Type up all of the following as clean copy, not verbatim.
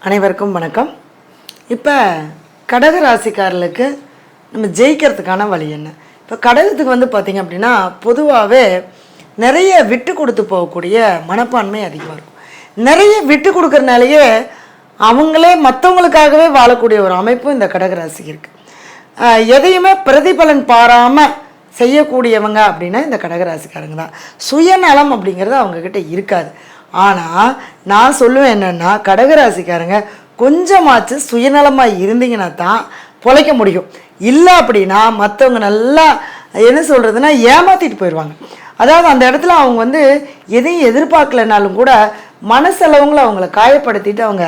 அனைவருக்கும் வணக்கம். இப்போ கடக ராசிக்காரர்களுக்கு நம்ம ஜெயிக்கிறதுக்கான வழி என்ன? இப்போ கடகத்துக்கு பார்த்திங்க அப்படின்னா பொதுவாகவே நிறைய விட்டு கொடுத்து போகக்கூடிய மனப்பான்மை அதிகமாக இருக்கும். நிறைய விட்டு கொடுக்குறனாலேயே அவங்களே மற்றவங்களுக்காகவே வாழக்கூடிய ஒரு அமைப்பும் இந்த கடகராசிக்கு இருக்குது. எதையுமே பிரதிபலன் பாராமல் செய்யக்கூடியவங்க அப்படின்னா இந்த கடகராசிக்காரங்க தான். சுயநலம் அப்படிங்கிறது அவங்கக்கிட்ட இருக்காது. ஆனால் நான் சொல்லுவேன் என்னென்னா, கடகராசிக்காரங்க கொஞ்சமாச்சு சுயநலமாக இருந்தீங்கன்னா தான் பொழைக்க முடியும். இல்லை அப்படின்னா மற்றவங்க நல்லா என்ன சொல்கிறதுனா ஏமாற்றிட்டு போயிடுவாங்க. அதாவது அந்த இடத்துல அவங்க எதையும் எதிர்பார்க்கலனாலும் கூட மனசளவுங்களை அவங்கள காயப்படுத்திட்டு அவங்க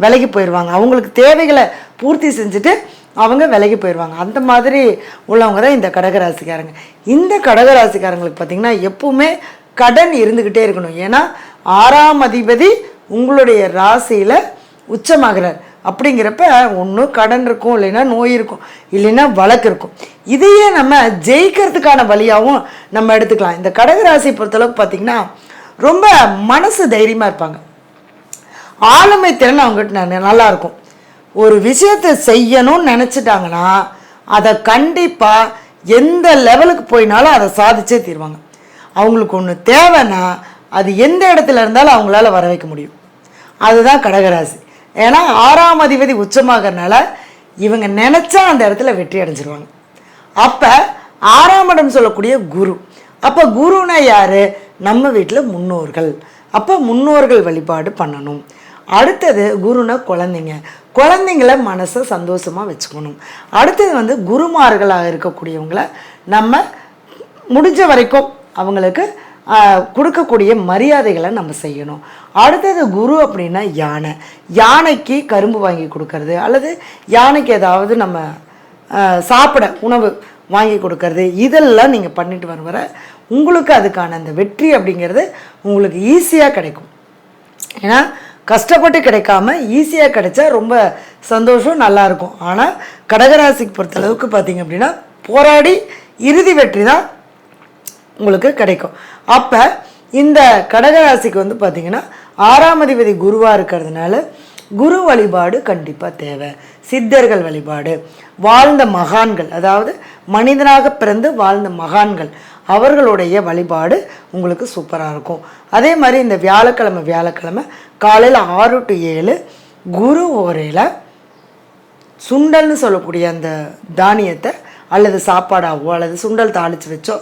விலகி போயிடுவாங்க. அவங்களுக்கு தேவைகளை பூர்த்தி செஞ்சுட்டு அவங்க விலகி போயிடுவாங்க. அந்த மாதிரி உள்ளவங்க தான் இந்த கடகராசிக்காரங்க. இந்த கடகராசிக்காரங்களுக்கு பார்த்திங்கன்னா எப்பவுமே கடன் இருந்துக்கிட்டே இருக்கணும். ஏன்னா 6ஆம் அதிபதி உங்களுடைய ராசியில் உச்சமாகிறார். அப்படிங்கிறப்ப ஒன்று கடன் இருக்கும், இல்லைன்னா நோய் இருக்கும், இல்லைன்னா வழக்கு இருக்கும். இதையே நம்ம ஜெயிக்கிறதுக்கான வழியாகவும் நம்ம எடுத்துக்கலாம். இந்த கடகராசி பொறுத்தளவுக்கு பார்த்திங்கன்னா ரொம்ப மனசு தைரியமாக இருப்பாங்க. ஆளுமை திறன் அவங்ககிட்ட நல்லாயிருக்கும். ஒரு விஷயத்தை செய்யணும்னு நினச்சிட்டாங்கன்னா அதை கண்டிப்பாக எந்த லெவலுக்கு போயினாலும் அதை சாதிச்சே தீர்வாங்க. அவங்களுக்கு ஒன்று தேவைன்னா அது எந்த இடத்துல இருந்தாலும் அவங்களால வர வைக்க முடியும். அதுதான் கடகராசி. ஏன்னா 6ஆம் அதிபதி உச்சமாகறனால இவங்க நினச்சா அந்த இடத்துல வெற்றி அடைஞ்சிருவாங்க. அப்போ 6ஆம் இடம் சொல்லக்கூடிய குரு. அப்போ குருனா யார்? நம்ம வீட்டில் முன்னோர்கள். அப்போ முன்னோர்கள் வழிபாடு பண்ணணும். அடுத்தது குருனா குழந்தைங்கள மனசை சந்தோஷமாக வச்சுக்கணும். அடுத்தது குருமார்களாக இருக்கக்கூடியவங்களை நம்ம முடிஞ்ச வரைக்கும் அவங்களுக்கு கொடுக்கக்கூடிய மரியாதைகளை நம்ம செய்யணும். அடுத்தது குரு அப்படின்னா யானைக்கு கரும்பு வாங்கி கொடுக்கறது, அல்லது யானைக்கு ஏதாவது நம்ம சாப்பிட உணவு வாங்கி கொடுக்கறது, இதெல்லாம் நீங்கள் பண்ணிட்டு வர உங்களுக்கு அதுக்கான அந்த வெற்றி அப்படிங்கிறது உங்களுக்கு ஈஸியாக கிடைக்கும். ஏன்னா கஷ்டப்பட்டு கிடைக்காம ஈஸியாக கிடைச்சா ரொம்ப சந்தோஷம், நல்லாயிருக்கும். ஆனால் கடகராசிக்கு பொறுத்தளவுக்கு பார்த்திங்க அப்படின்னா போராடி இறுதி வெற்றி தான் உங்களுக்கு கிடைக்கும். அப்போ இந்த கடகராசிக்கு பார்த்திங்கன்னா 6ஆம் அதிபதி குருவாக இருக்கிறதுனால குரு வழிபாடு கண்டிப்பாக தேவை. சித்தர்கள் வழிபாடு, வாழ்ந்த மகான்கள், அதாவது மனிதனாக பிறந்து வாழ்ந்த மகான்கள், அவர்களுடைய வழிபாடு உங்களுக்கு சூப்பராக இருக்கும். அதே மாதிரி இந்த வியாழக்கிழமை காலையில் 6 to 7 குரு ஓரையில் சுண்டல்னு சொல்லக்கூடிய அந்த தானியத்தை அல்லது சாப்பாடாவோ அல்லது சுண்டல் தாளித்து வச்சோ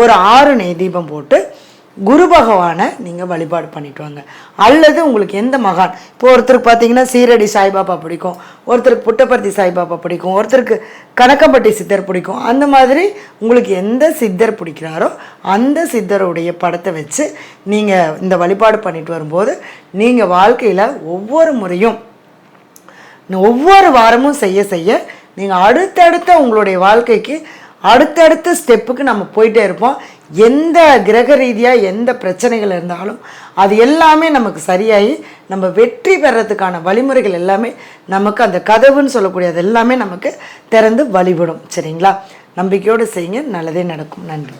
ஒரு 6 நெய் தீபம் போட்டு குரு பகவானை நீங்கள் வழிபாடு பண்ணிட்டு வாங்க. அல்லது உங்களுக்கு எந்த மகான், இப்போ ஒருத்தருக்கு பார்த்தீங்கன்னா சீரடி சாய்பாபா பிடிக்கும், ஒருத்தருக்கு புட்டபர்த்தி சாய்பாபா பிடிக்கும், ஒருத்தருக்கு கணக்கம்பட்டி சித்தர் பிடிக்கும். அந்த மாதிரி உங்களுக்கு எந்த சித்தர் பிடிக்கிறாரோ அந்த சித்தருடைய படத்தை வச்சு நீங்கள் இந்த வழிபாடு பண்ணிட்டு வரும்போது நீங்கள் வாழ்க்கையில் ஒவ்வொரு முறையும் ஒவ்வொரு வாரமும் செய்ய நீங்கள் அடுத்தடுத்த உங்களுடைய வாழ்க்கைக்கு அடுத்தடுத்த ஸ்டெப்புக்கு நம்ம போயிட்டே இருப்போம். எந்த கிரக ரீதியாக எந்த பிரச்சனைகள் இருந்தாலும் அது எல்லாமே நமக்கு சரியாகி நம்ம வெற்றி பெறத்துக்கான வழிமுறைகள் எல்லாமே நமக்கு அந்த கதவுன்னு சொல்லக்கூடிய அது எல்லாமே நமக்கு திறந்து வழிபடும். சரிங்களா? நம்பிக்கையோடு செய்யுங்க, நல்லதே நடக்கும். நன்றி.